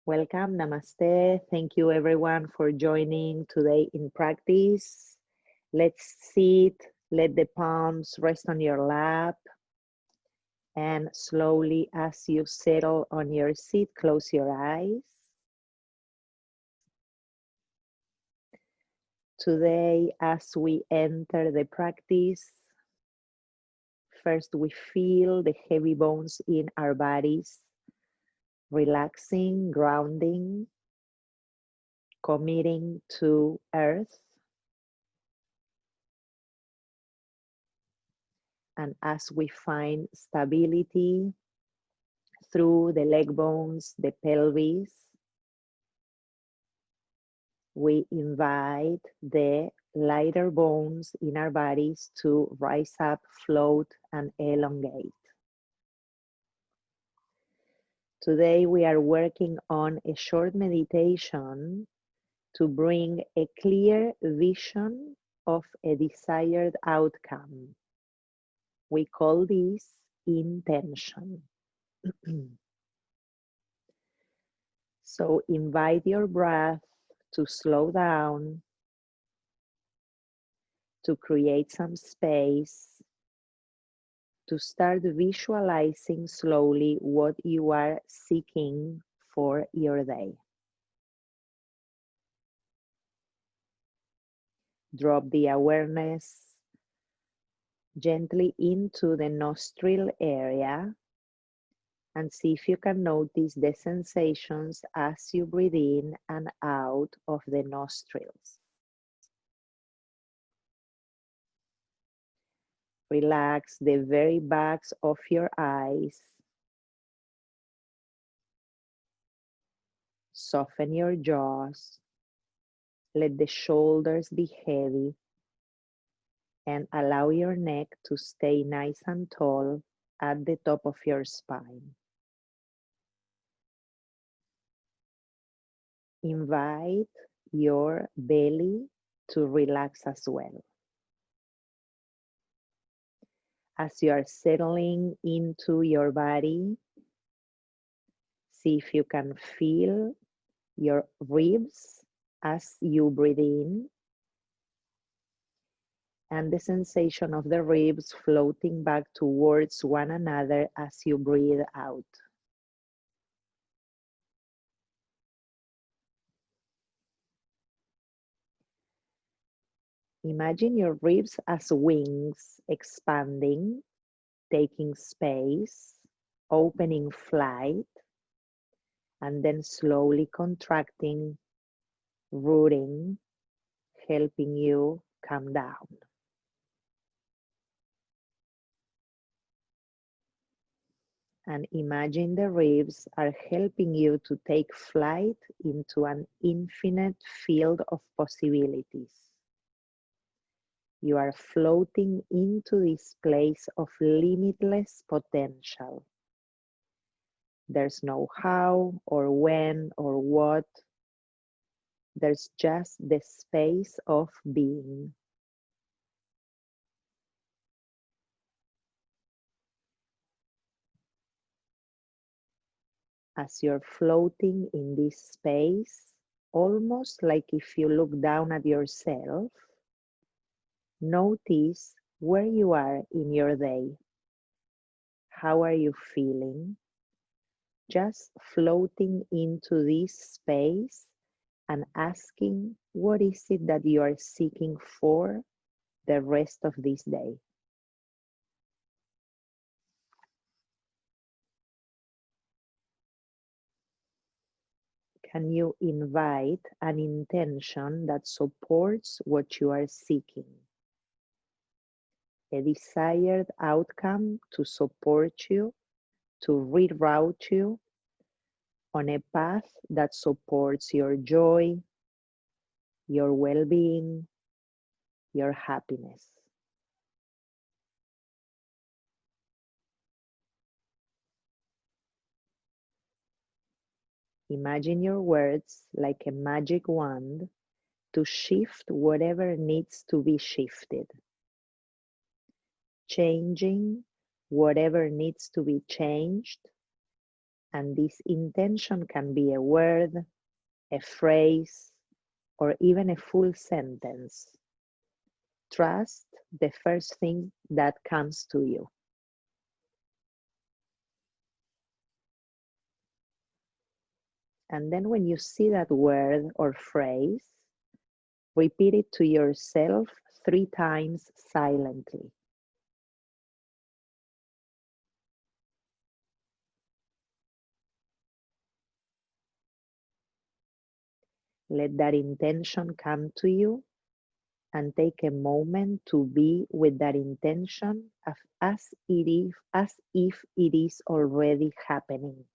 Welcome, Namaste. Thank you everyone for joining today in practice. Let's sit, let the palms rest on your lap, and slowly as you settle on your seat, close your eyes. Today, as we enter the practice, first we feel the heavy bones in our bodies, relaxing, grounding, committing to earth. And as we find stability through the leg bones, the pelvis, we invite the lighter bones in our bodies to rise up, float, and elongate. Today we are working on a short meditation to bring a clear vision of a desired outcome. We call this intention. So invite your breath to slow down, to create some space, to start visualizing slowly what you are seeking for your day. Drop the awareness gently into the nostril area and see if you can notice the sensations as you breathe in and out of the nostrils. Relax the very backs of your eyes. Soften your jaws. Let the shoulders be heavy and allow your neck to stay nice and tall at the top of your spine. Invite your belly to relax as well. As you are settling into your body, see if you can feel your ribs as you breathe in and the sensation of the ribs floating back towards one another as you breathe out. Imagine your ribs as wings expanding, taking space, opening flight, and then slowly contracting, rooting, helping you come down. And imagine the ribs are helping you to take flight into an infinite field of possibilities. You are floating into this place of limitless potential. There's no how or when or what. There's just the space of being. As you're floating in this space, almost like if you look down at yourself, notice where you are in your day. How are you feeling? Just floating into this space and asking, what is it that you are seeking for the rest of this day? Can you invite an intention that supports what you are seeking? A desired outcome to support you, to reroute you on a path that supports your joy, your well-being, your happiness. Imagine your words like a magic wand to shift whatever needs to be shifted, changing whatever needs to be changed, And this intention can be a word, a phrase, or even a full sentence. Trust the first thing that comes to you. And then when you see that word or phrase, repeat it to yourself 3 times silently. Let that intention come to you and take a moment to be with that intention as if it is already happening.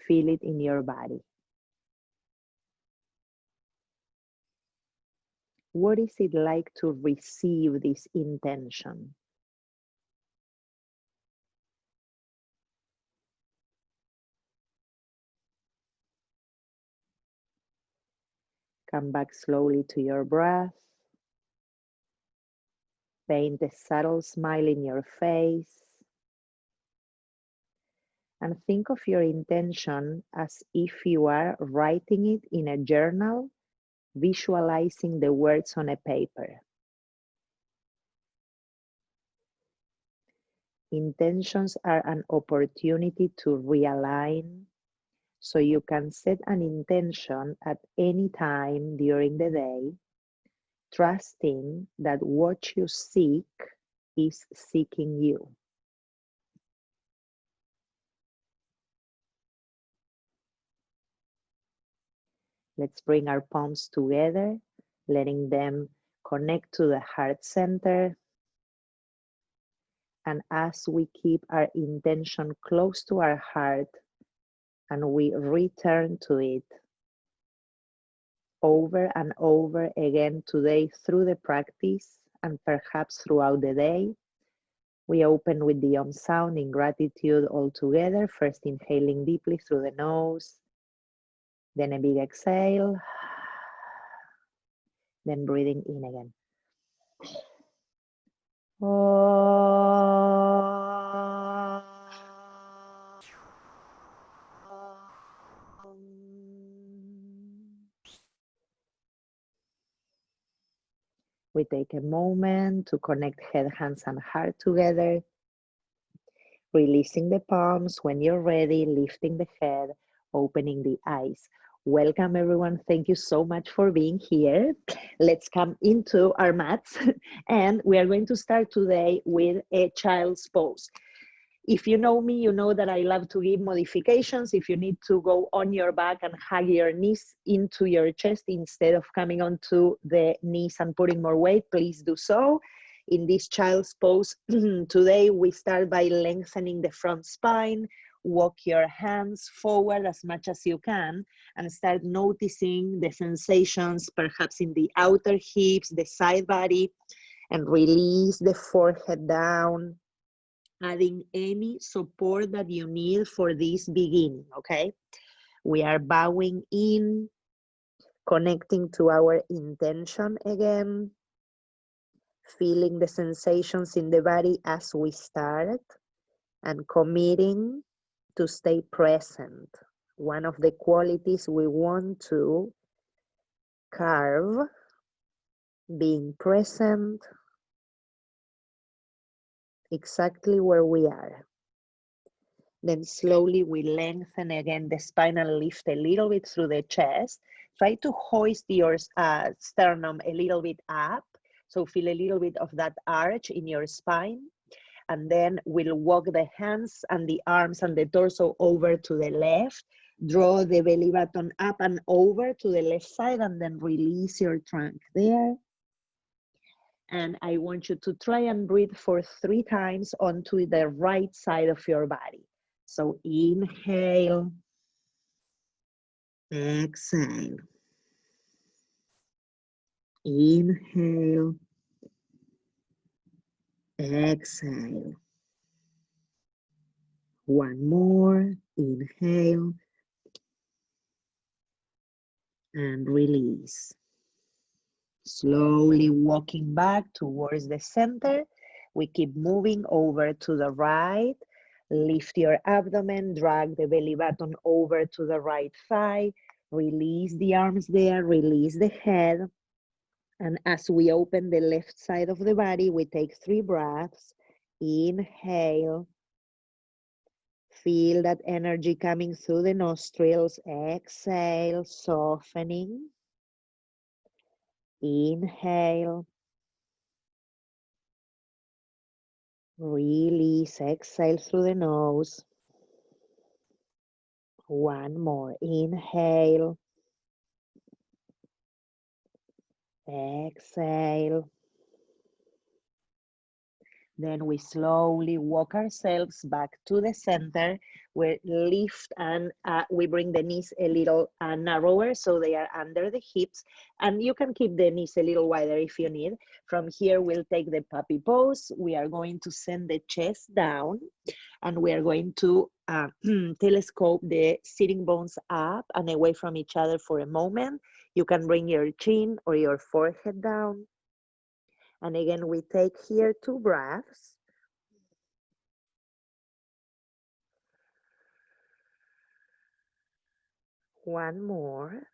Feel it in your body. What is it like to receive this intention? Come back slowly to your breath. Paint a subtle smile in your face. And think of your intention as if you are writing it in a journal, visualizing the words on a paper. Intentions are an opportunity to realign, so you can set an intention at any time during the day, trusting that what you seek is seeking you. Let's bring our palms together, letting them connect to the heart center. And as we keep our intention close to our heart and we return to it over and over again today through the practice and perhaps throughout the day, we open with the Om sound in gratitude all together, first inhaling deeply through the nose, then a big exhale, then breathing in again. We take a moment to connect head, hands, and heart together, releasing the palms. When you're ready, lifting the head, opening the eyes. Welcome, everyone. Thank you so much for being here. Let's come into our mats, and we are going to start today with a child's pose. If you know me, you know that I love to give modifications. If you need to go on your back and hug your knees into your chest instead of coming onto the knees and putting more weight, please do so. In this child's pose, today we start by lengthening the front spine. Walk your hands forward as much as you can and start noticing the sensations perhaps in the outer hips, the side body, and release the forehead down, adding any support that you need for this beginning, okay? We are bowing in, connecting to our intention again, feeling the sensations in the body as we start, and committing to stay present. One of the qualities we want to carve, being present exactly where we are. Then slowly we lengthen again the spine and lift a little bit through the chest. Try to hoist your sternum a little bit up. So feel a little bit of that arch in your spine. And then we'll walk the hands and the arms and the torso over to the left. Draw the belly button up and over to the left side, and then release your trunk there. And I want you to try and breathe for 3 times onto the right side of your body. So inhale, exhale, inhale, exhale. One more, inhale, and release. Slowly walking back towards the center. We keep moving over to the right. Lift your abdomen, drag the belly button over to the right thigh, release the arms there, release the head. And as we open the left side of the body, we take 3 breaths. Inhale. Feel that energy coming through the nostrils. Exhale, softening. Inhale. Release, exhale through the nose. One more. Inhale. Exhale. Then we slowly walk ourselves back to the center. We lift and we bring the knees a little narrower so they are under the hips. And you can keep the knees a little wider if you need. From here, we'll take the puppy pose. We are going to send the chest down and we are going to telescope the sitting bones up and away from each other for a moment. You can bring your chin or your forehead down. And again, we take here 2 breaths. One more.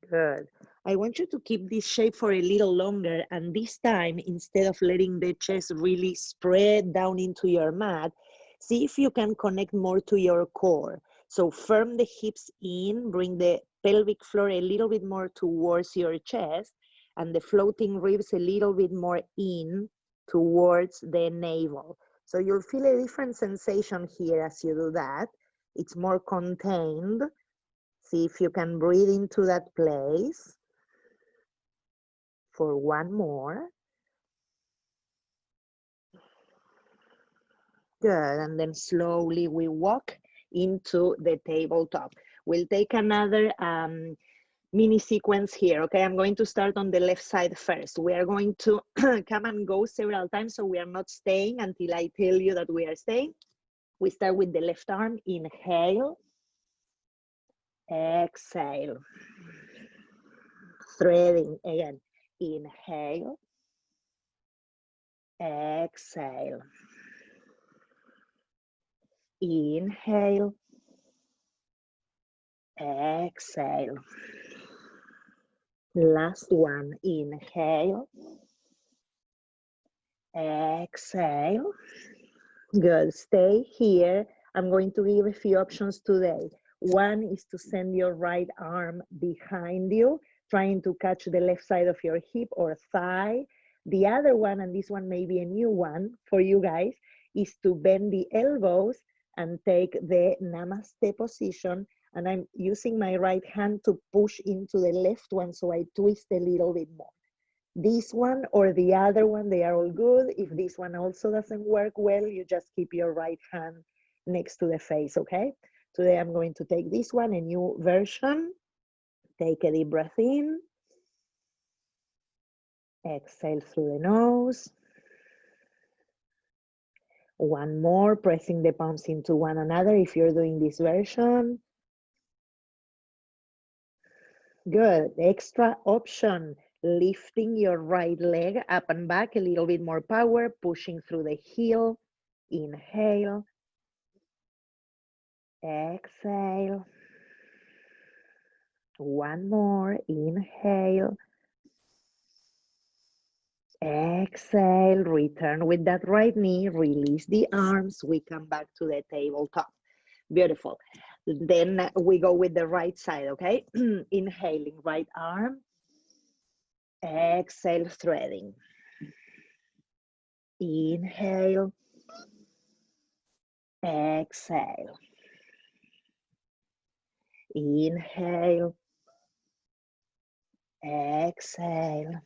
Good. I want you to keep this shape for a little longer. And this time, instead of letting the chest really spread down into your mat, see if you can connect more to your core. So firm the hips in, bring the pelvic floor a little bit more towards your chest, and the floating ribs a little bit more in towards the navel. So you'll feel a different sensation here as you do that. It's more contained. See if you can breathe into that place for one more. Good, and then slowly we walk into the tabletop. We'll take another mini sequence here, okay? I'm going to start on the left side first. We are going to come and go several times, so we are not staying until I tell you that we are staying. We start with the left arm, inhale, exhale, threading again, inhale, exhale, inhale, exhale. Last one, inhale, exhale. Good, stay here. I'm going to give a few options today. One is to send your right arm behind you, trying to catch the left side of your hip or thigh. The other one, and this one may be a new one for you guys, is to bend the elbows and take the Namaste position. And I'm using my right hand to push into the left one, so I twist a little bit more. This one or the other one, they are all good. If this one also doesn't work well, you just keep your right hand next to the face, okay? Today I'm going to take this one, a new version. Take a deep breath in. Exhale through the nose. One more, pressing the palms into one another if you're doing this version. Good, extra option. Lifting your right leg up and back, a little bit more power, pushing through the heel. Inhale. Exhale. One more. Inhale. Exhale. Return with that right knee. Release the arms. We come back to the tabletop. Beautiful. Then we go with the right side, okay? Inhaling, right arm. Exhale, threading. Inhale. Exhale. Inhale. Exhale.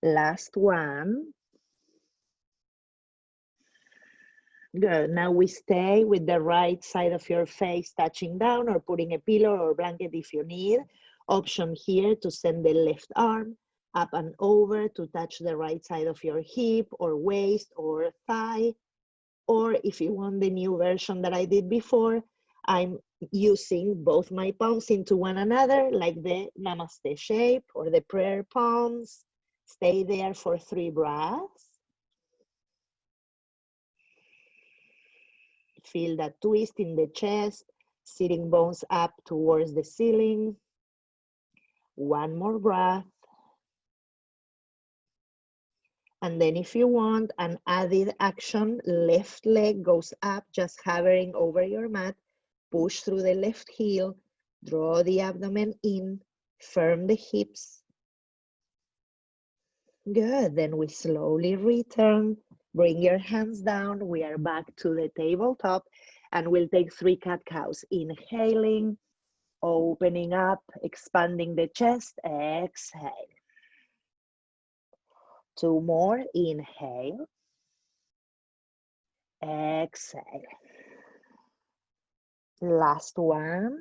Last one. Good. Now we stay with the right side of your face touching down or putting a pillow or blanket if you need. Option here to send the left arm up and over to touch the right side of your hip or waist or thigh. Or if you want the new version that I did before, I'm using both my palms into one another like the Namaste shape or the prayer palms. Stay there for 3 breaths. Feel that twist in the chest, sitting bones up towards the ceiling. One more breath. And then if you want an added action, left leg goes up, just hovering over your mat. Push through the left heel, draw the abdomen in, firm the hips. Good, then we slowly return. Bring your hands down. We are back to the tabletop and we'll take 3 cat-cows. Inhaling, opening up, expanding the chest, exhale. 2 more, inhale, exhale. Last one.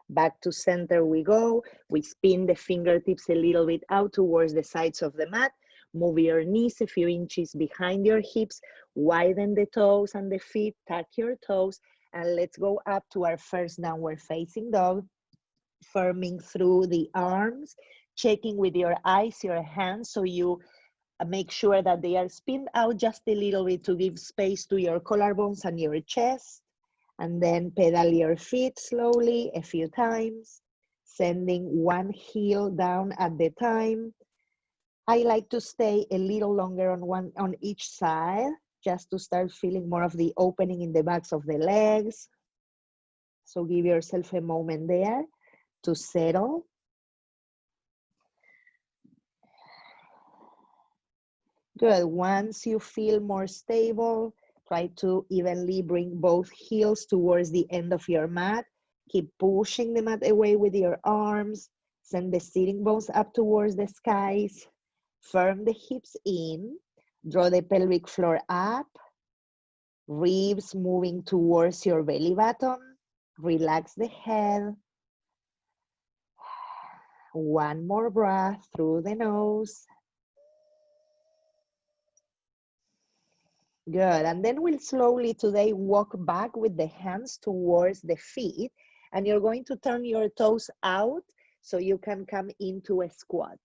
Back to center we go. We spin the fingertips a little bit out towards the sides of the mat. Move your knees a few inches behind your hips. Widen the toes and the feet. Tuck your toes. And let's go up to our first downward facing dog. Firming through the arms. Checking with your eyes, your hands, so you make sure that they are spinned out just a little bit to give space to your collarbones and your chest. And then pedal your feet slowly a few times, sending one heel down at the time. I like to stay a little longer on each side, just to start feeling more of the opening in the backs of the legs. So give yourself a moment there to settle. Good, once you feel more stable, try to evenly bring both heels towards the end of your mat. Keep pushing the mat away with your arms. Send the sitting bones up towards the skies. Firm the hips in. Draw the pelvic floor up. Ribs moving towards your belly button. Relax the head. One more breath through the nose. Good, and then we'll slowly today walk back with the hands towards the feet, and you're going to turn your toes out so you can come into a squat.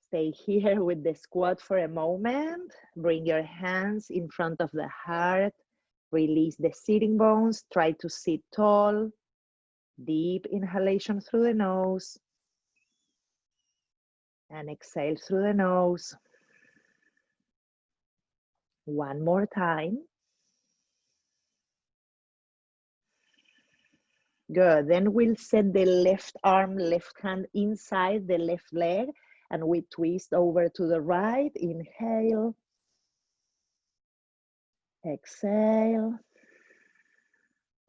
Stay here with the squat for a moment. Bring your hands in front of the heart. Release the sitting bones. Try to sit tall. Deep inhalation through the nose. And exhale through the nose. One more time. Good, then we'll set the left arm, left hand inside the left leg, and we twist over to the right. Inhale. Exhale.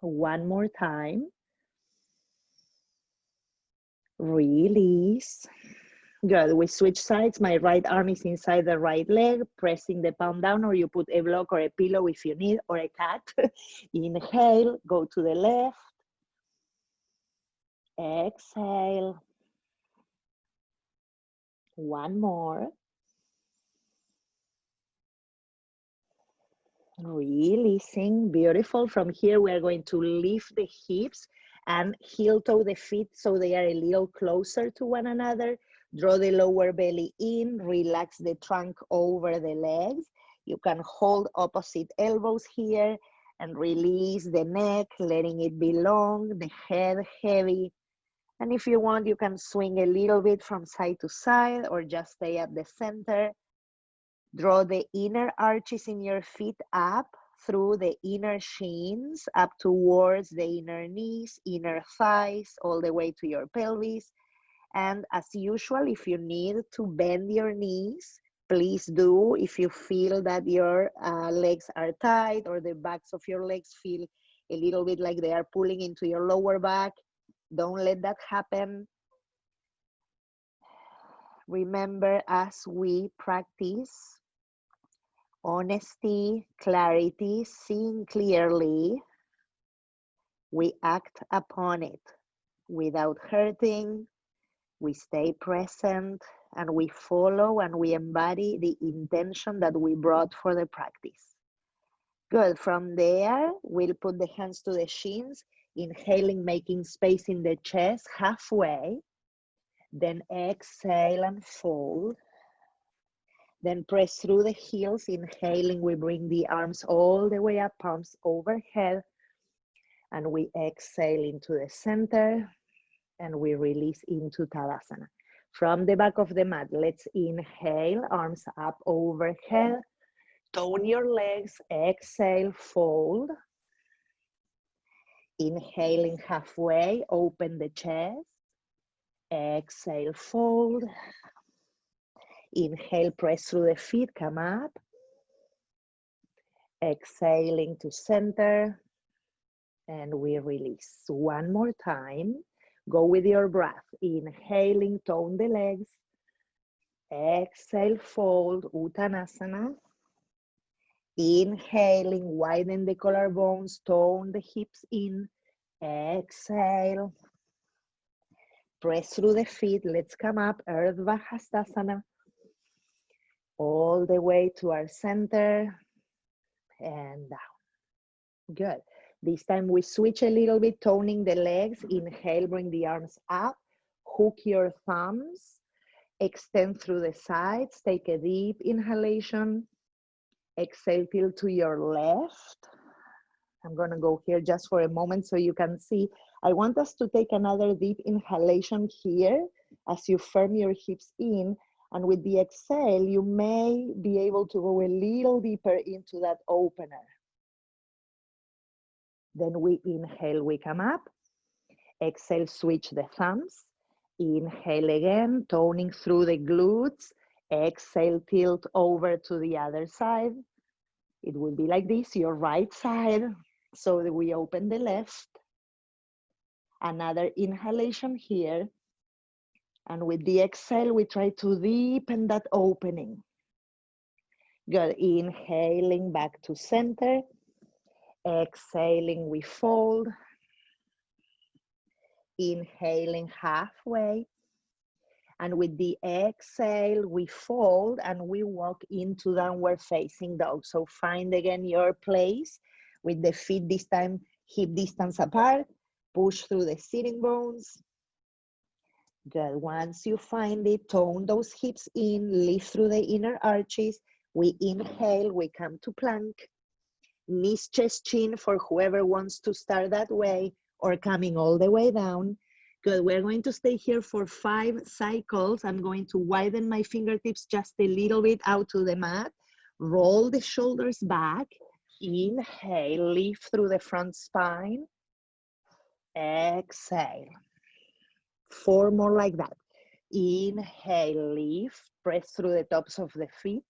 One more time. Release. Good, we switch sides. My right arm is inside the right leg, pressing the palm down, or you put a block or a pillow if you need, or a cat. Inhale, go to the left. Exhale. One more. Releasing, beautiful. From here, we are going to lift the hips and heel toe the feet so they are a little closer to one another. Draw the lower belly in, relax the trunk over the legs. You can hold opposite elbows here and release the neck, letting it be long, the head heavy. And if you want, you can swing a little bit from side to side or just stay at the center. Draw the inner arches in your feet up through the inner shins, up towards the inner knees, inner thighs, all the way to your pelvis. And as usual, if you need to bend your knees, please do. If you feel that your legs are tight or the backs of your legs feel a little bit like they are pulling into your lower back, don't let that happen. Remember, as we practice honesty, clarity, seeing clearly, we act upon it without hurting. We stay present and we follow and we embody the intention that we brought for the practice. Good, from there, we'll put the hands to the shins. Inhaling, making space in the chest halfway. Then exhale and fold. Then press through the heels. Inhaling, we bring the arms all the way up, palms overhead. And we exhale into the center. And we release into Tadasana. From the back of the mat, let's inhale, arms up overhead. Tone your legs, exhale, fold. Inhaling halfway, open the chest. Exhale, fold. Inhale, press through the feet, come up. Exhaling to center. And we release. One more time. Go with your breath. Inhaling, tone the legs. Exhale, fold, Uttanasana. Inhaling, widen the collarbones, tone the hips in. Exhale. Press through the feet. Let's come up, Urdhva Hastasana. All the way to our center and down. Good. This time we switch a little bit, toning the legs. Inhale, bring the arms up. Hook your thumbs. Extend through the sides. Take a deep inhalation. Exhale, tilt to your left. I'm going to go here just for a moment so you can see. I want us to take another deep inhalation here as you firm your hips in. And with the exhale, you may be able to go a little deeper into that opener. Then we inhale, we come up. Exhale, switch the thumbs. Inhale again, toning through the glutes. Exhale, tilt over to the other side. It will be like this, your right side. So that we open the left. Another inhalation here. And with the exhale, we try to deepen that opening. Good, inhaling back to center. Exhaling, we fold. Inhaling halfway. And with the exhale, we fold and we walk into downward facing dog. So find again your place with the feet this time hip distance apart. Push through the sitting bones. Good. Once you find it, tone those hips in, lift through the inner arches. We inhale, we come to plank. Knees, chest, chin for whoever wants to start that way or coming all the way down. Good, we're going to stay here for 5 cycles. I'm going to widen my fingertips just a little bit out to the mat. Roll the shoulders back. Inhale, lift through the front spine. Exhale. 4 more like that. Inhale, lift, press through the tops of the feet.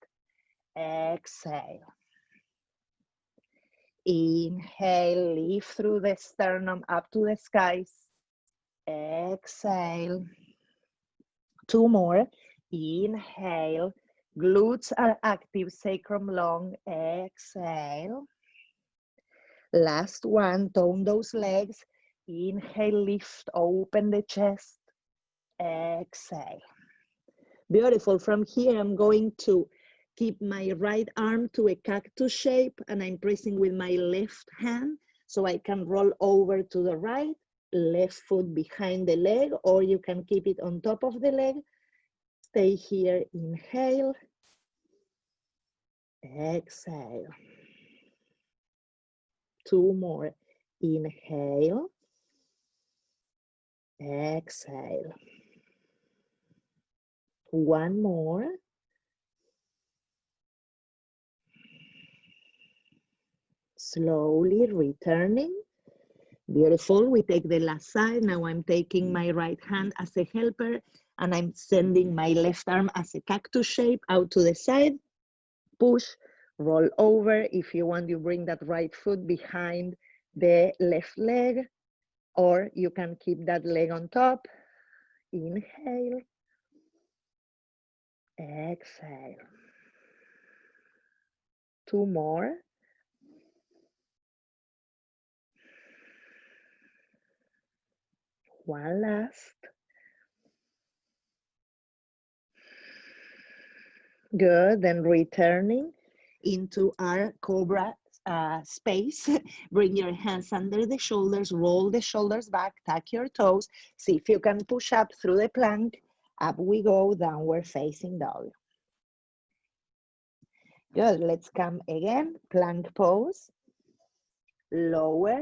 Exhale. Inhale, lift through the sternum up to the skies. Exhale. 2 more. Inhale. Glutes are active, sacrum long. Exhale. Last one. Tone those legs. Inhale, lift, open the chest. Exhale. Beautiful. From here, I'm going to keep my right arm to a cactus shape and I'm pressing with my left hand so I can roll over to the right. Left foot behind the leg, or you can keep it on top of the leg. Stay here, inhale, exhale. 2 more, inhale, exhale. 1 more. Slowly returning. Beautiful. We take the last side. Now I'm taking my right hand as a helper and I'm sending my left arm as a cactus shape out to the side. Push, roll over. If you want, you bring that right foot behind the left leg, or you can keep that leg on top. Inhale, exhale. 2 more. One last. Good, then returning into our cobra space. Bring your hands under the shoulders, roll the shoulders back, tuck your toes. See if you can push up through the plank. Up we go, downward facing dog. Good, let's come again, plank pose. Lower.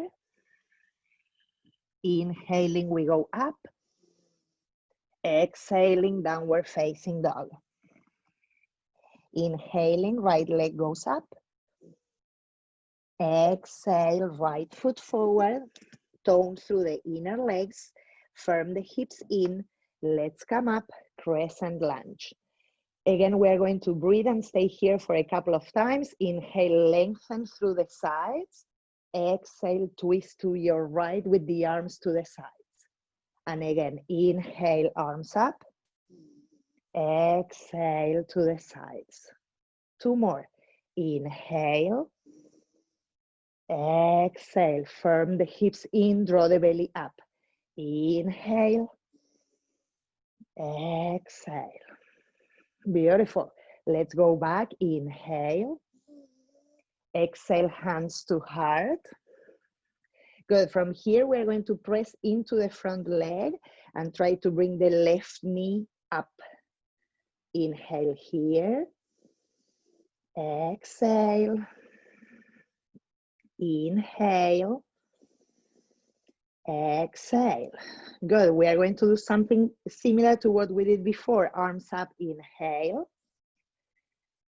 Inhaling, we go up. Exhaling, downward facing dog. Inhaling, right leg goes up. Exhale, right foot forward. Tone through the inner legs. Firm the hips in. Let's come up, crescent lunge. Again, we're going to breathe and stay here for a couple of times. Inhale, lengthen through the sides. Exhale, twist to your right with the arms to the sides. And again, inhale, arms up. Exhale to the sides. Two more. Inhale. Exhale, firm the hips in, draw the belly up. Inhale. Exhale. Beautiful. Let's go back. Inhale. Exhale, hands to heart. Good. From here, we're going to press into the front leg and try to bring the left knee up. Inhale here. Exhale. Inhale. Exhale. Good. We are going to do something similar to what we did before. Arms up. Inhale.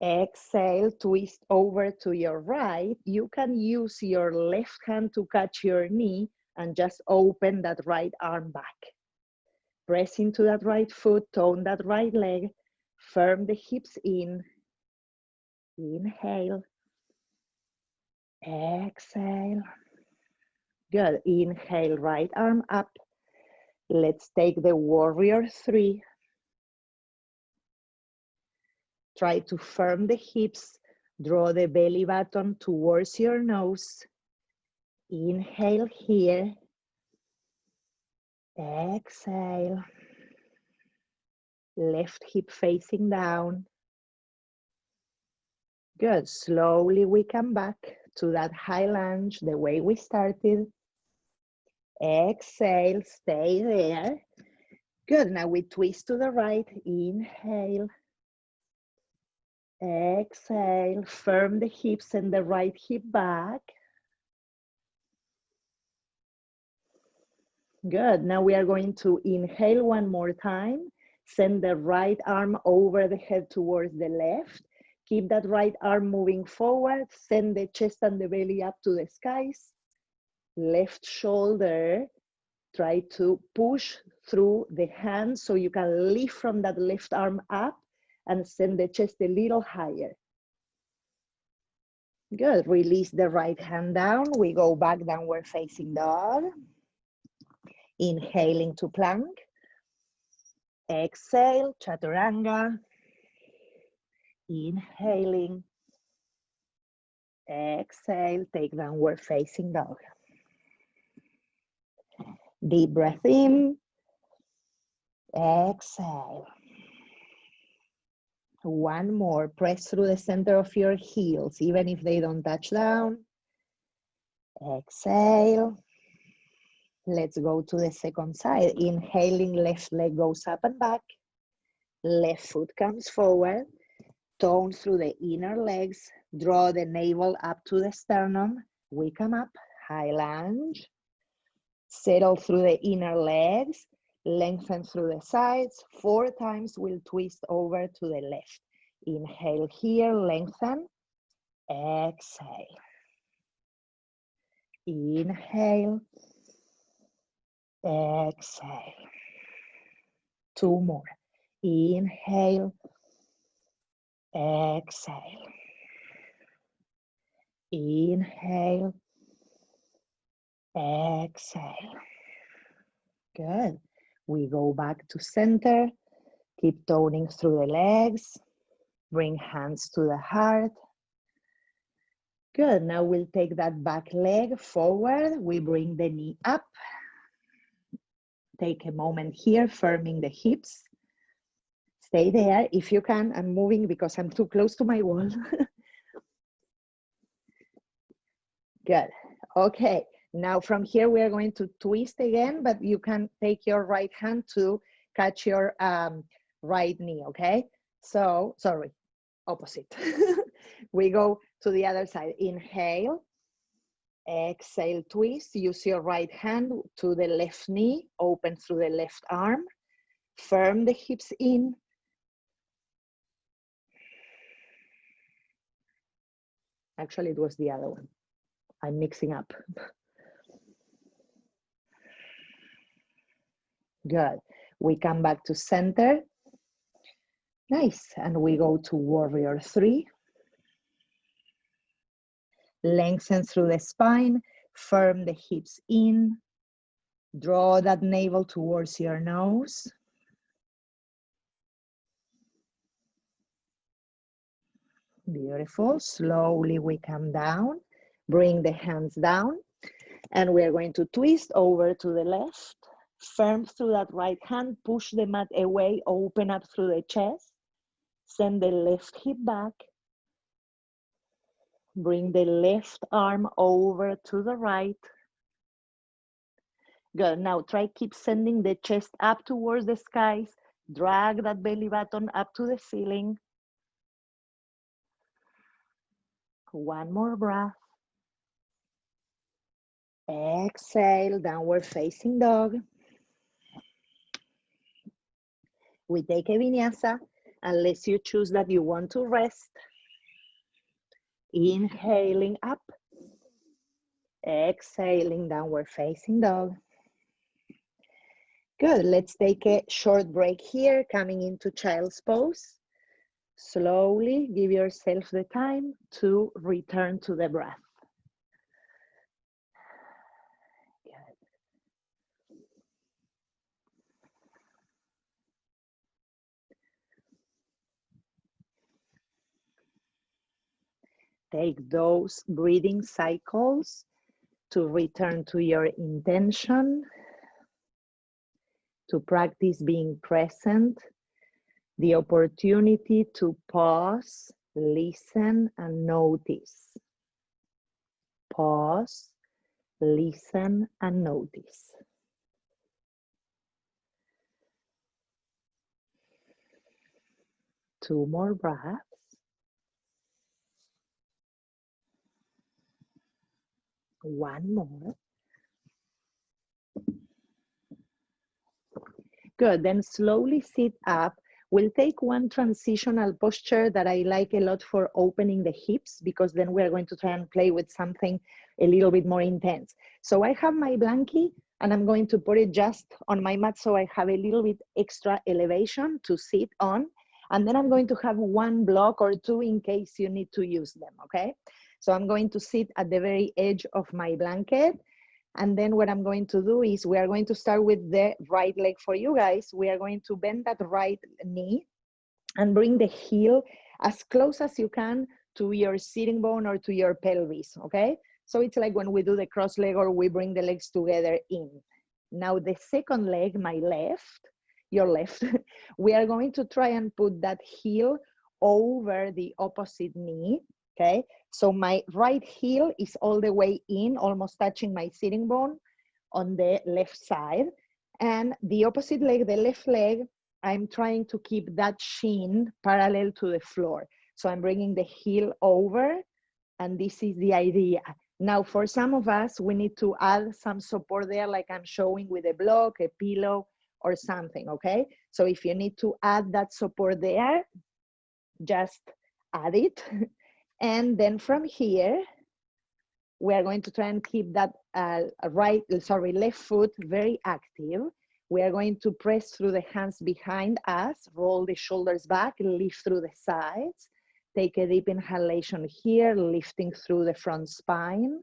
Exhale, twist over to your right. You can use your left hand to catch your knee and just open that right arm back. Press into that right foot, tone that right leg, firm the hips in. Inhale. Exhale. Good. Inhale, right arm up. Let's take the warrior three. Try to firm the hips, draw the belly button towards your nose. Inhale here. Exhale. Left hip facing down. Good. Slowly we come back to that high lunge the way we started. Exhale, stay there. Good. Now we twist to the right. Inhale. Exhale, firm the hips and the right hip back. Good, now we are going to inhale one more time. Send the right arm over the head towards the left. Keep that right arm moving forward. Send the chest and the belly up to the skies. Left shoulder, try to push through the hands so you can lift from that left arm up and send the chest a little higher. Good, release the right hand down. We go back, downward facing dog. Inhaling to plank. Exhale, chaturanga. Inhaling. Exhale, take downward facing dog. Deep breath in. Exhale. One more, press through the center of your heels, even if they don't touch down. Exhale. Let's go to the second side. Inhaling, left leg goes up and back. Left foot comes forward. Tone through the inner legs. Draw the navel up to the sternum. We come up, high lunge. Settle through the inner legs. Lengthen through the sides. 4 times we'll twist over to the left. Inhale here, lengthen. Exhale. Inhale. Exhale. 2 more. Inhale. Exhale. Inhale. Exhale. Good. We go back to center. Keep toning through the legs. Bring hands to the heart. Good. Now we'll take that back leg forward. We bring the knee up. Take a moment here, firming the hips. Stay there if you can. I'm moving because I'm too close to my wall. Good. Okay. Now from here, we are going to twist again, but you can take your right hand to catch your right knee, okay? So, sorry, opposite. We go to the other side. Inhale, exhale, twist. Use your right hand to the left knee, open through the left arm. Firm the hips in. Actually, it was the other one. I'm mixing up. Good. We come back to center. Nice. And we go to warrior 3. Lengthen through the spine. Firm the hips in. Draw that navel towards your nose. Beautiful. Slowly we come down. Bring the hands down. And we are going to twist over to the left. Firm through that right hand. Push the mat away. Open up through the chest. Send the left hip back. Bring the left arm over to the right. Good. Now try keep sending the chest up towards the skies. Drag that belly button up to the ceiling. One more breath. Exhale, downward facing dog. We take a vinyasa unless you choose that you want to rest. Inhaling up. Exhaling, downward facing dog. Good. Let's take a short break here, coming into child's pose. Slowly give yourself the time to return to the breath. Good. Take those breathing cycles to return to your intention, to practice being present, the opportunity to pause, listen, and notice. Pause, listen, and notice. Two more breaths. One more. Good, then slowly sit up. We'll take one transitional posture that I like a lot for opening the hips, because then we're going to try and play with something a little bit more intense. So I have my blankie and I'm going to put it just on my mat so I have a little bit extra elevation to sit on. And then I'm going to have one block or two in case you need to use them, okay? So I'm going to sit at the very edge of my blanket. And then what I'm going to do is we are going to start with the right leg for you guys. We are going to bend that right knee and bring the heel as close as you can to your sitting bone or to your pelvis, okay? So it's like when we do the cross leg or we bring the legs together in. Now the second leg, my left, your left, we are going to try and put that heel over the opposite knee, okay? So my right heel is all the way in, almost touching my sitting bone on the left side. And the opposite leg, the left leg, I'm trying to keep that shin parallel to the floor. So I'm bringing the heel over, and this is the idea. Now, for some of us, we need to add some support there, like I'm showing with a block, a pillow, or something, okay? So if you need to add that support there, just add it. And then from here, we are going to try and keep that left foot very active. We are going to press through the hands behind us, roll the shoulders back, lift through the sides. Take a deep inhalation here, lifting through the front spine.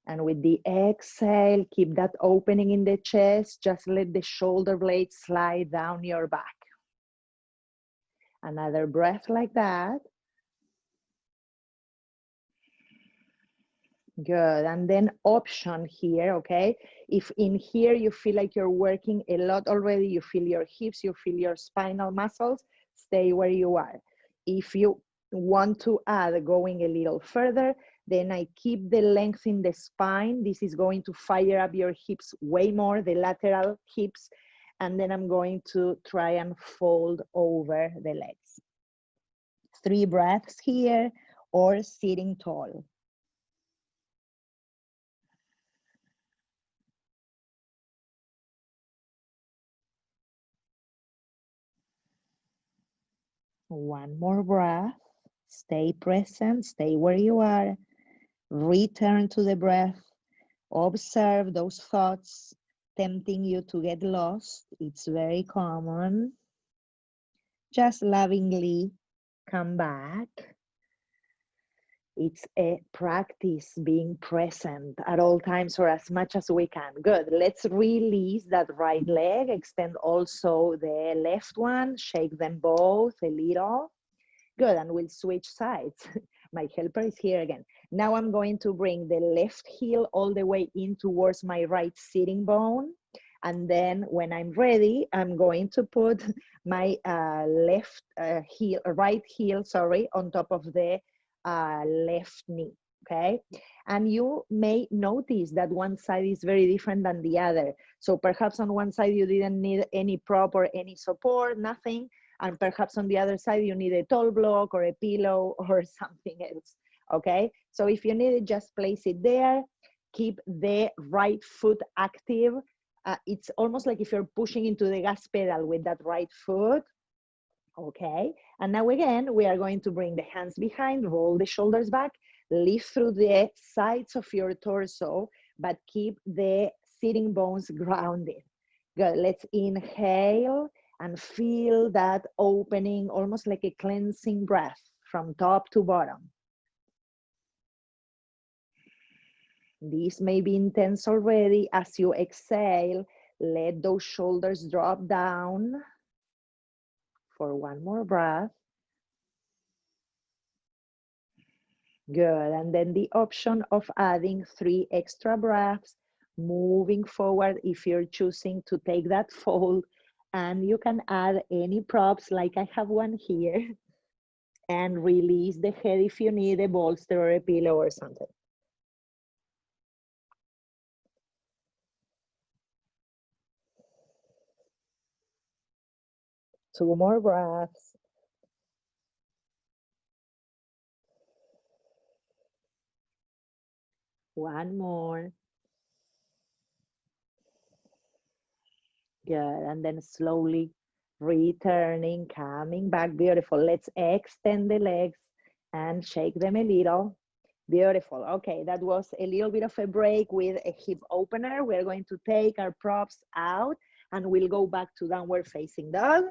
And with the exhale, keep that opening in the chest. Just let the shoulder blades slide down your back. Another breath like that. Good, and then option here, okay? If in here you feel like you're working a lot already, you feel your hips, you feel your spinal muscles, stay where you are. If you want to add going a little further, Then I keep the length in the spine. This is going to fire up your hips way more, the lateral hips. And then I'm going to try and fold over the legs. 3 breaths here, or sitting tall. One more breath. Stay present, stay where you are. Return to the breath. Observe those thoughts tempting you to get lost. It's very common. Just lovingly come back. It's a practice being present at all times or as much as we can. Good. Let's release that right leg. Extend also the left one. Shake them both a little. Good. And we'll switch sides. My helper is here again. Now I'm going to bring the left heel all the way in towards my right sitting bone. And then when I'm ready, I'm going to put my right heel, on top of the left knee, okay? And you may notice that one side is very different than the other. So perhaps on one side you didn't need any prop or any support, nothing. And perhaps on the other side you need a tall block or a pillow or something else, okay? So if you need it, just place it there. Keep the right foot active. It's almost like if you're pushing into the gas pedal with that right foot. Okay, and now again, we are going to bring the hands behind, roll the shoulders back, lift through the sides of your torso, but keep the sitting bones grounded. Good, let's inhale and feel that opening, almost like a cleansing breath from top to bottom. This may be intense already. As you exhale, let those shoulders drop down. For one more breath. Good, and then the option of adding 3 extra breaths, moving forward if you're choosing to take that fold, and you can add any props, like I have one here, and release the head if you need a bolster or a pillow or something. Two more breaths. One more. Good, and then slowly returning, coming back. Beautiful. Let's extend the legs and shake them a little. Beautiful. Okay, that was a little bit of a break with a hip opener. We're going to take our props out and we'll go back to downward facing dog.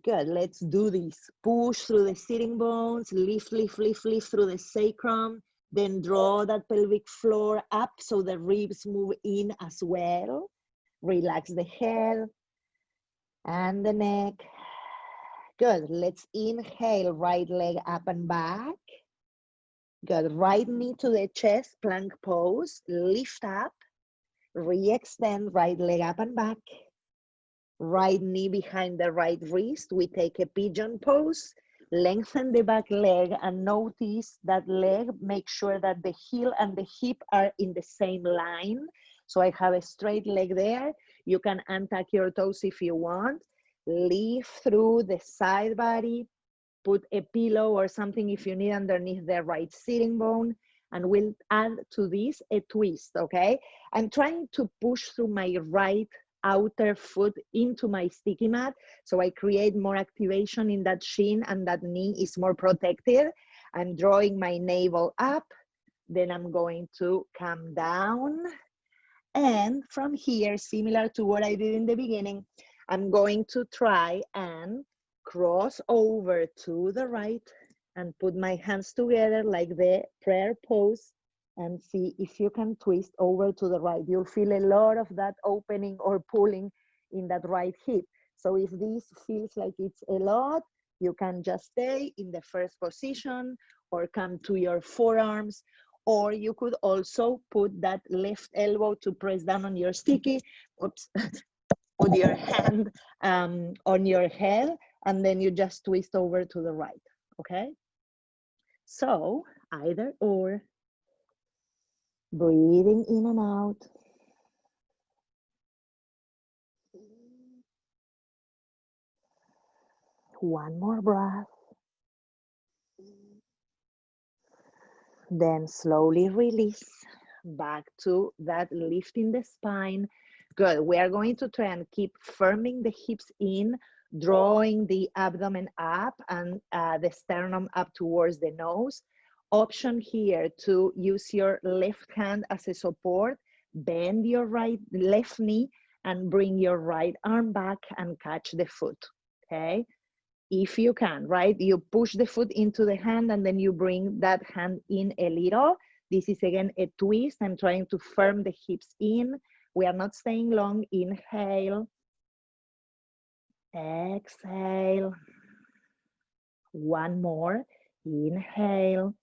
Good, let's do this. Push through the sitting bones, lift, lift, lift, lift through the sacrum, then draw that pelvic floor up so the ribs move in as well. Relax the head and the neck. Good, let's inhale, right leg up and back. Good, right knee to the chest, plank pose, lift up, re-extend, right leg up and back. Right knee behind the right wrist, we take a pigeon pose, lengthen the back leg and notice that leg, make sure that the heel and the hip are in the same line. So I have a straight leg there. You can untuck your toes if you want. Lift through the side body, put a pillow or something if you need underneath the right sitting bone, and we'll add to this a twist, okay? I'm trying to push through my right outer foot into my sticky mat, so I create more activation in that shin and that knee is more protected. I'm drawing my navel up, then I'm going to come down, and from here, similar to what I did in the beginning, I'm going to try and cross over to the right and put my hands together like the prayer pose and see if you can twist over to the right. You'll feel a lot of that opening or pulling in that right hip. So if this feels like it's a lot, you can just stay in the first position or come to your forearms, or you could also put that left elbow to press down on your sticky. Oops. Put your hand on your head, and then you just twist over to the right, okay? So either or. Breathing in and out. One more breath. Then slowly release back to that lifting the spine. Good. We are going to try and keep firming the hips in, drawing the abdomen up and the sternum up towards the nose. Option here to use your left hand as a support, bend your left knee and bring your right arm back and catch the foot, okay? If you can, right? You push the foot into the hand and then you bring that hand in a little. This is again a twist. I'm trying to firm the hips in. We are not staying long. Inhale. Exhale. One more. Inhale.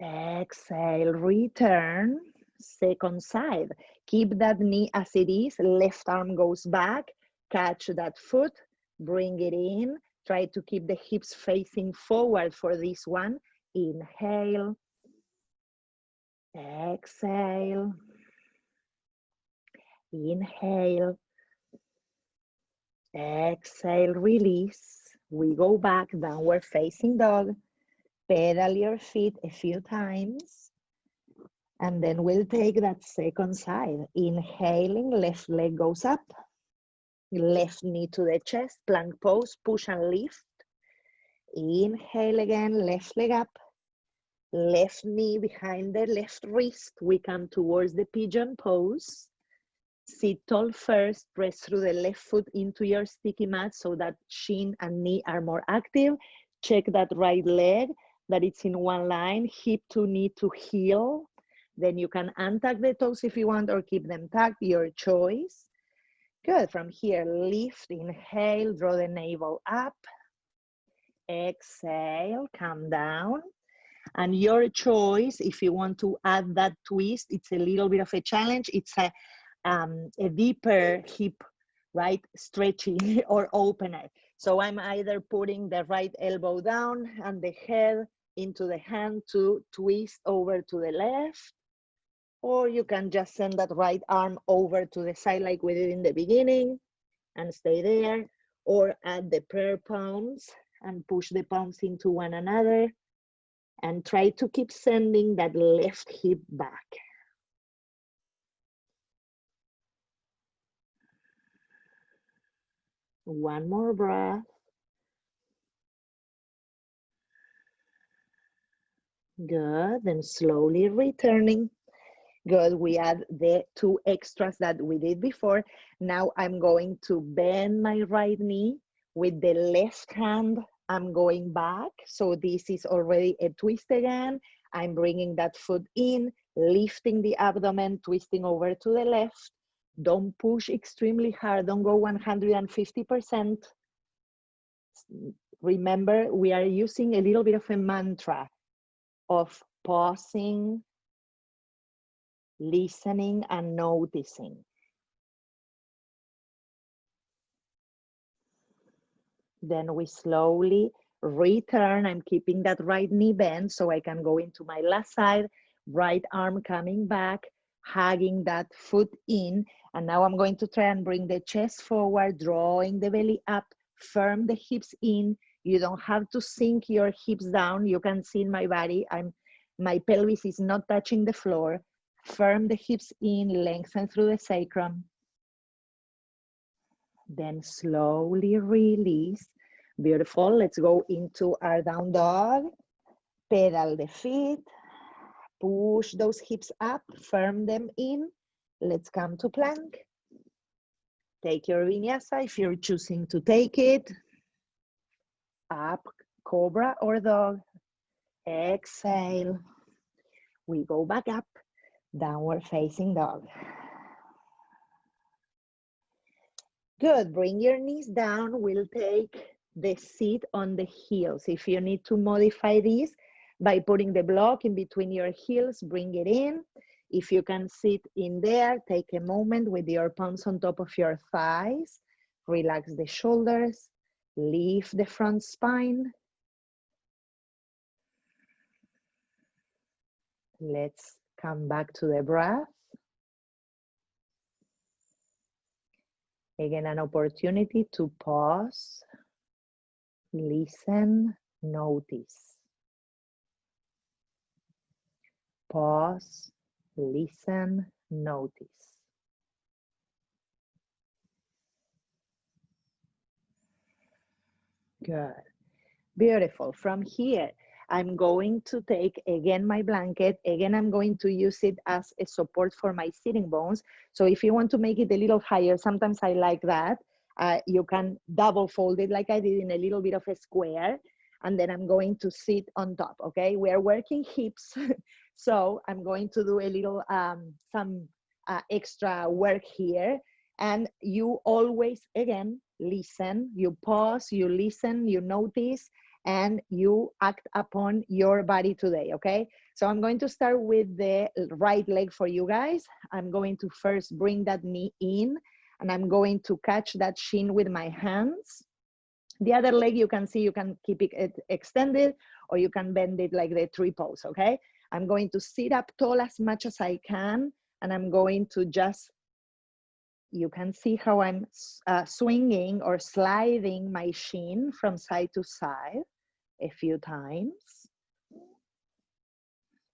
Exhale. Return. Second side. Keep that knee as it is. Left arm goes back. Catch that foot. Bring it in. Try to keep the hips facing forward for this one. Inhale. Exhale. Inhale. Exhale, release. We go back, downward facing dog. Pedal your feet a few times. And then we'll take that second side. Inhaling, left leg goes up. Left knee to the chest, plank pose, push and lift. Inhale again, left leg up. Left knee behind the left wrist. We come towards the pigeon pose. Sit tall first, press through the left foot into your sticky mat so that shin and knee are more active. Check that right leg, that it's in one line, hip to knee to heel. Then you can untuck the toes if you want or keep them tucked, your choice. Good, from here, lift, inhale, draw the navel up. Exhale, come down. And your choice, if you want to add that twist, it's a little bit of a challenge. It's a deeper hip, right, stretching or opener. So I'm either putting the right elbow down and the head into the hand to twist over to the left, or you can just send that right arm over to the side like we did in the beginning and stay there, or add the prayer palms and push the palms into one another and try to keep sending that left hip back. One more breath. Good, then slowly returning. Good, we add the two extras that we did before. Now I'm going to bend my right knee with the left hand. I'm going back. So this is already a twist again. I'm bringing that foot in, lifting the abdomen, twisting over to the left. Don't push extremely hard. Don't go 150%. Remember, we are using a little bit of a mantra of pausing, listening, and noticing. Then we slowly return. I'm keeping that right knee bent so I can go into my last side. Right arm coming back, hugging that foot in. And now I'm going to try and bring the chest forward, drawing the belly up, firm the hips in. You don't have to sink your hips down. You can see in my body, my pelvis is not touching the floor. Firm the hips in, lengthen through the sacrum. Then slowly release. Beautiful. Let's go into our down dog. Pedal the feet. Push those hips up, firm them in. Let's come to plank. Take your vinyasa if you're choosing to take it. Up, cobra or dog. Exhale. We go back up, downward facing dog. Good, bring your knees down. We'll take the seat on the heels. If you need to modify this by putting the block in between your heels, bring it in. If you can sit in there, take a moment with your palms on top of your thighs. Relax the shoulders, lift the front spine. Let's come back to the breath. Again, an opportunity to pause, listen, notice. Pause, listen, notice. Good. Beautiful. From here, I'm going to take again my blanket. Again, I'm going to use it as a support for my sitting bones. So if you want to make it a little higher, sometimes I like that. You can double fold it like I did in a little bit of a square. And then I'm going to sit on top, okay? We are working hips. So I'm going to do a little, some extra work here. And you always, again, listen, you pause, you listen, you notice, and you act upon your body today, okay? So I'm going to start with the right leg for you guys. I'm going to first bring that knee in, and I'm going to catch that shin with my hands. The other leg, you can see, you can keep it extended, or you can bend it like the tree pose, okay? I'm going to sit up tall as much as I can, and I'm going to just, you can see how I'm swinging or sliding my shin from side to side a few times.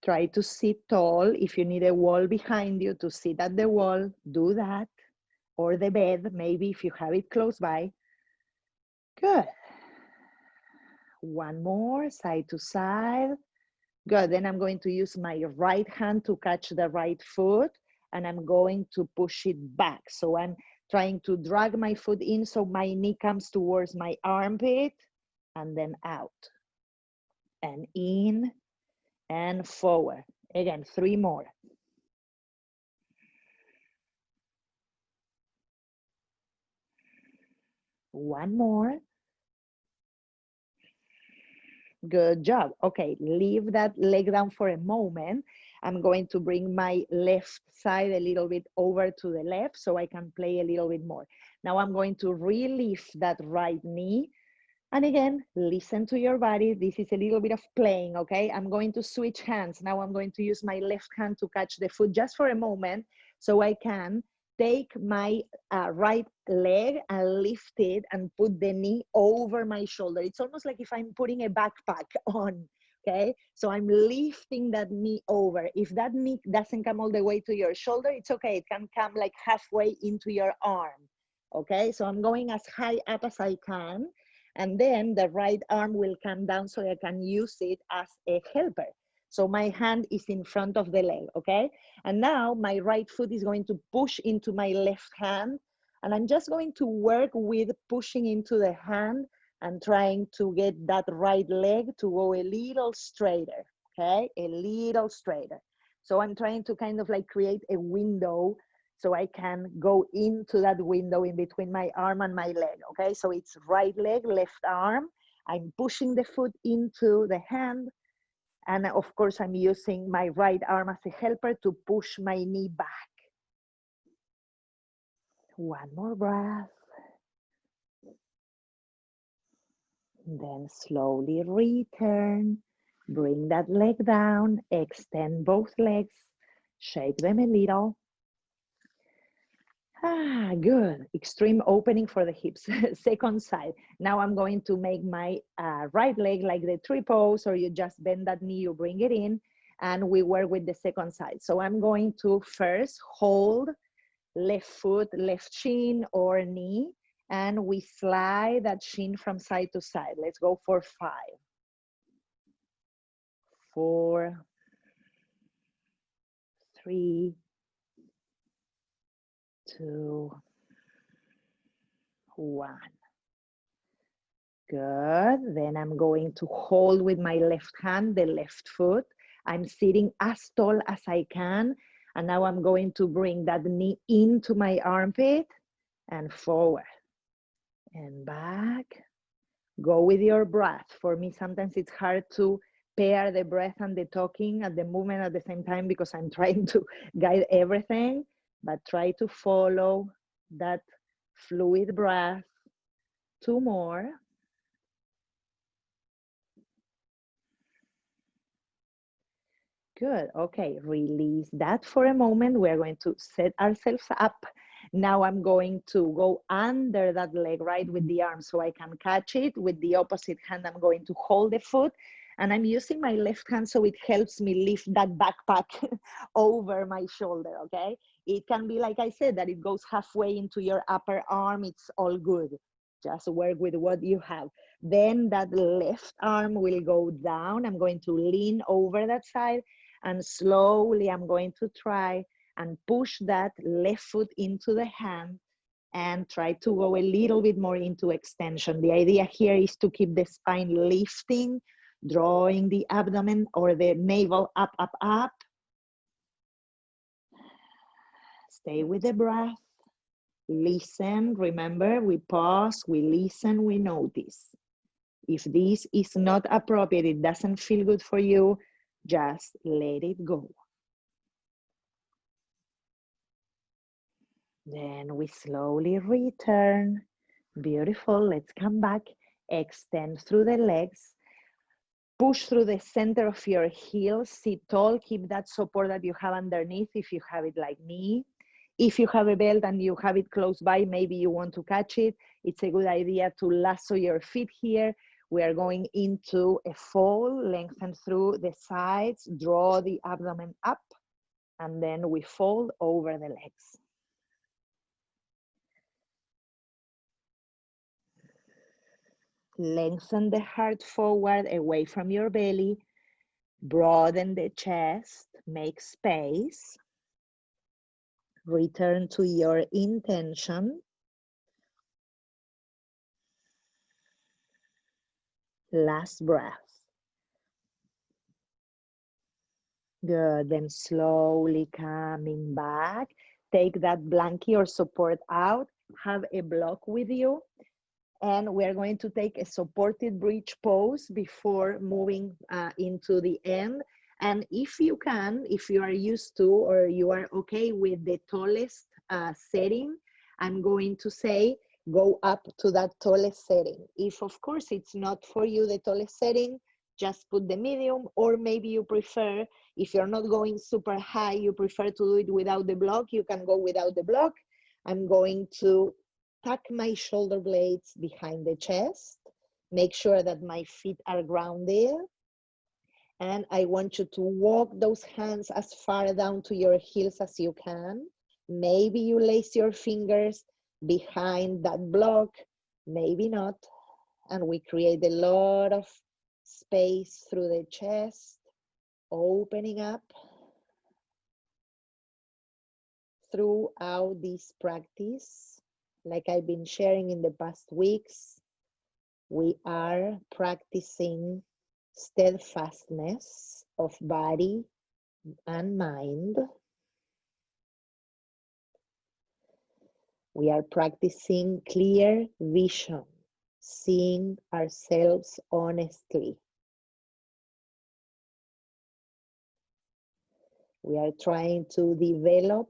Try to sit tall. If you need a wall behind you to sit at the wall, do that. Or the bed, maybe if you have it close by. Good. One more, side to side. Good, then I'm going to use my right hand to catch the right foot, and I'm going to push it back. So I'm trying to drag my foot in so my knee comes towards my armpit, and then out. And in, and forward. Again, 3 more. One more. Good job. Okay, leave that leg down for a moment. I'm going to bring my left side a little bit over to the left so I can play a little bit more. Now I'm going to relift that right knee. And again, listen to your body. This is a little bit of playing, okay? I'm going to switch hands. Now I'm going to use my left hand to catch the foot just for a moment so I can take my right leg and lift it and put the knee over my shoulder. It's almost like if I'm putting a backpack on, okay? So I'm lifting that knee over. If that knee doesn't come all the way to your shoulder, it's okay. It can come like halfway into your arm, okay? So I'm going as high up as I can. And then the right arm will come down so I can use it as a helper. So my hand is in front of the leg, okay? And now my right foot is going to push into my left hand. And I'm just going to work with pushing into the hand and trying to get that right leg to go a little straighter, okay? A little straighter. So I'm trying to kind of like create a window so I can go into that window in between my arm and my leg, okay? So it's right leg, left arm. I'm pushing the foot into the hand. And of course, I'm using my right arm as a helper to push my knee back. One more breath. Then slowly return. Bring that leg down, extend both legs, shake them a little. Good. Extreme opening for the hips. Second side. Now I'm going to make my right leg like the tree pose, or you just bend that knee, you bring it in, and we work with the second side. So I'm going to first hold left foot, left shin or knee, and we slide that shin from side to side. Let's go for 5, 4, 3, 2, 1. Good. Then I'm going to hold with my left hand, the left foot. I'm sitting as tall as I can. And now I'm going to bring that knee into my armpit and forward and back. Go with your breath. For me, sometimes it's hard to pair the breath and the talking at the movement at the same time because I'm trying to guide everything, but try to follow that fluid breath. 2 more. Good. Okay, release that for a moment. We're going to set ourselves up. Now I'm going to go under that leg, right, with the arm so I can catch it. With the opposite hand, I'm going to hold the foot. And I'm using my left hand so it helps me lift that backpack over my shoulder, okay? It can be, like I said, that it goes halfway into your upper arm. It's all good. Just work with what you have. Then that left arm will go down. I'm going to lean over that side and slowly I'm going to try and push that left foot into the hand and try to go a little bit more into extension. The idea here is to keep the spine lifting, drawing the abdomen or the navel up, up, up. Stay with the breath. Listen, remember, we pause, we listen, we notice. If this is not appropriate, it doesn't feel good for you, just let it go. Then we slowly return. Beautiful, let's come back. Extend through the legs. Push through the center of your heels, sit tall, keep that support that you have underneath if you have it like me. If you have a belt and you have it close by, maybe you want to catch it. It's a good idea to lasso your feet here. We are going into a fold, lengthen through the sides, draw the abdomen up, and then we fold over the legs. Lengthen the heart forward away from your belly. Broaden the chest, make space. Return to your intention. Last breath. Good, then slowly coming back. Take that blankie or support out. Have a block with you. And we're going to take a supported bridge pose before moving into the end. And if you can, if you are used to or you are okay with the tallest setting, I'm going to say go up to that tallest setting. If of course it's not for you the tallest setting, just put the medium, or maybe you prefer, if you're not going super high, you prefer to do it without the block, you can go without the block. I'm going to tuck my shoulder blades behind the chest, make sure that my feet are grounded. And I want you to walk those hands as far down to your heels as you can. Maybe you lace your fingers behind that block, maybe not. And we create a lot of space through the chest, opening up. Throughout this practice, like I've been sharing in the past weeks, we are practicing steadfastness of body and mind. We are practicing clear vision, seeing ourselves honestly. We are trying to develop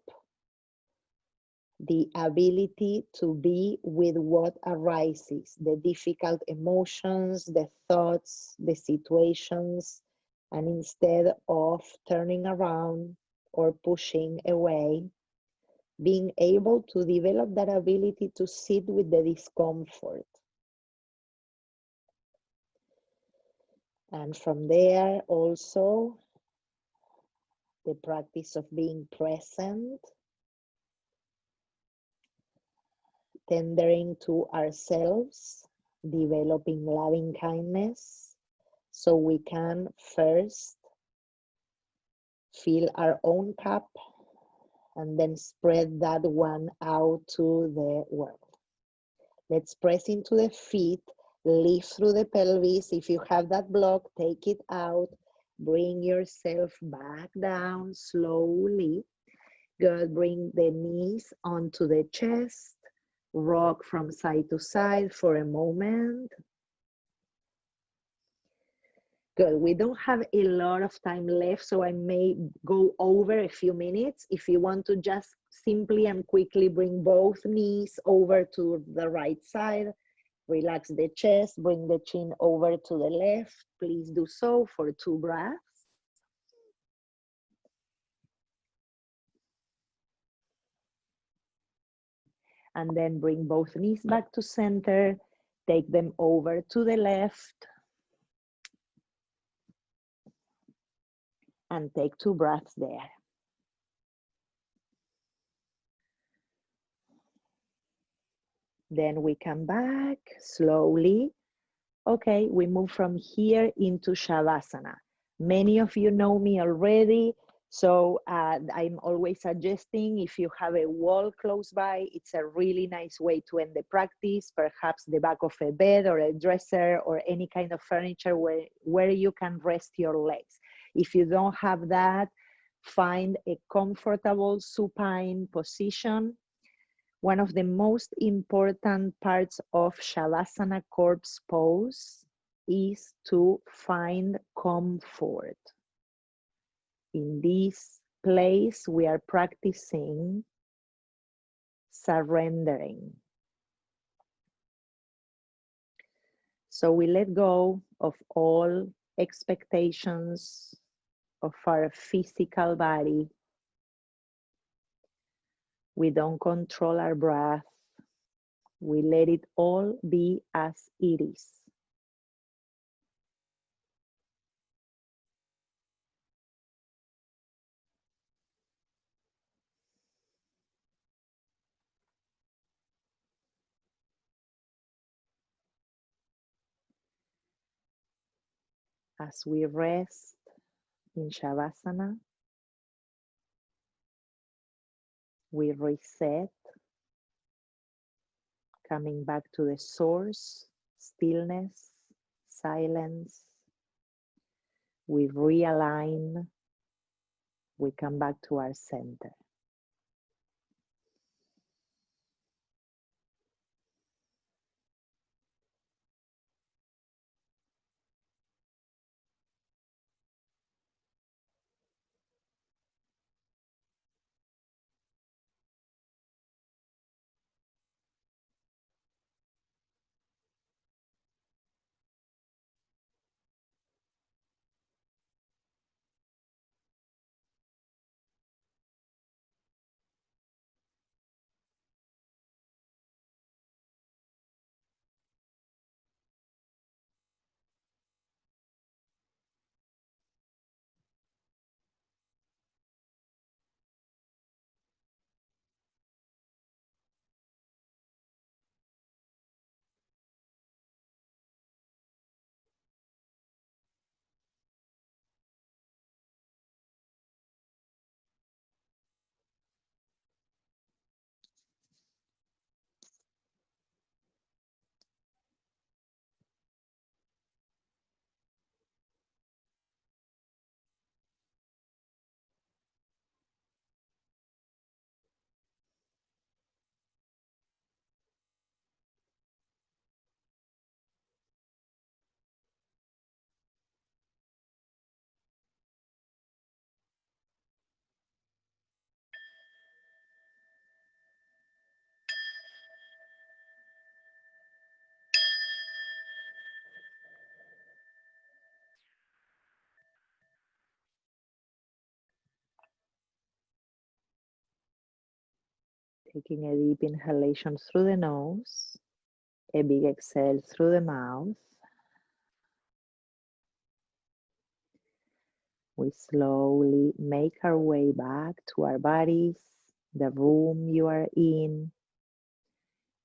the ability to be with what arises, the difficult emotions, the thoughts, the situations, and instead of turning around or pushing away, being able to develop that ability to sit with the discomfort. And from there also, the practice of being present, tendering to ourselves, developing loving kindness, so we can first fill our own cup and then spread that one out to the world. Let's press into the feet, lift through the pelvis. If you have that block, take it out. Bring yourself back down slowly. Good, bring the knees onto the chest. Rock from side to side for a moment. Good, we don't have a lot of time left, so I may go over a few minutes. If you want to just simply and quickly bring both knees over to the right side, relax the chest, bring the chin over to the left. Please do so for 2 breaths. And then bring both knees back to center. Take them over to the left. And take 2 breaths there. Then we come back slowly. Okay, we move from here into Shavasana. Many of you know me already, so I'm always suggesting if you have a wall close by, it's a really nice way to end the practice, perhaps the back of a bed or a dresser or any kind of furniture where you can rest your legs. If you don't have that, find a comfortable supine position. One of the most important parts of Shavasana corpse pose is to find comfort. In this place, we are practicing surrendering. So we let go of all expectations of our physical body. We don't control our breath. We let it all be as it is. As we rest in Shavasana, we reset, coming back to the source, stillness, silence. We realign, we come back to our center. Taking a deep inhalation through the nose, a big exhale through the mouth. We slowly make our way back to our bodies, the room you are in,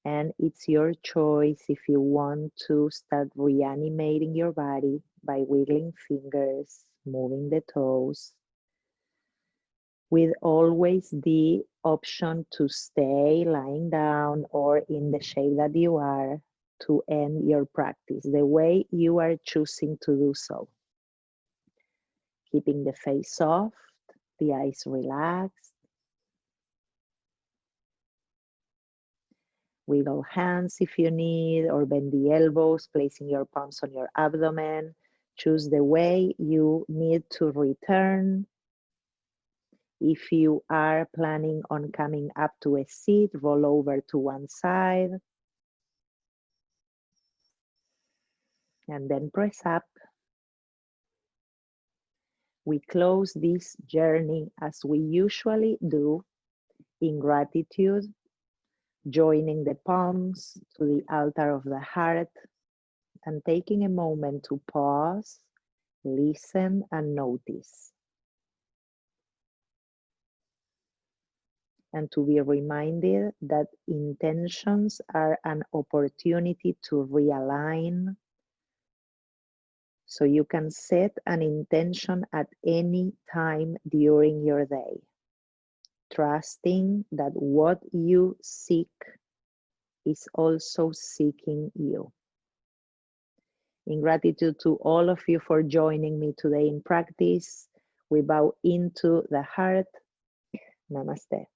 and it's your choice if you want to start reanimating your body by wiggling fingers, moving the toes, with always the option to stay lying down or in the shape that you are to end your practice, the way you are choosing to do so. Keeping the face soft, the eyes relaxed. Wiggle hands if you need, or bend the elbows, placing your palms on your abdomen. Choose the way you need to return. If you are planning on coming up to a seat, roll over to one side. And then press up. We close this journey as we usually do in gratitude joining the palms to the altar of the heart and taking a moment to pause, listen, and notice. And to be reminded that intentions are an opportunity to realign. So you can set an intention at any time during your day, trusting that what you seek is also seeking you. In gratitude to all of you for joining me today in practice, we bow into the heart. Namaste.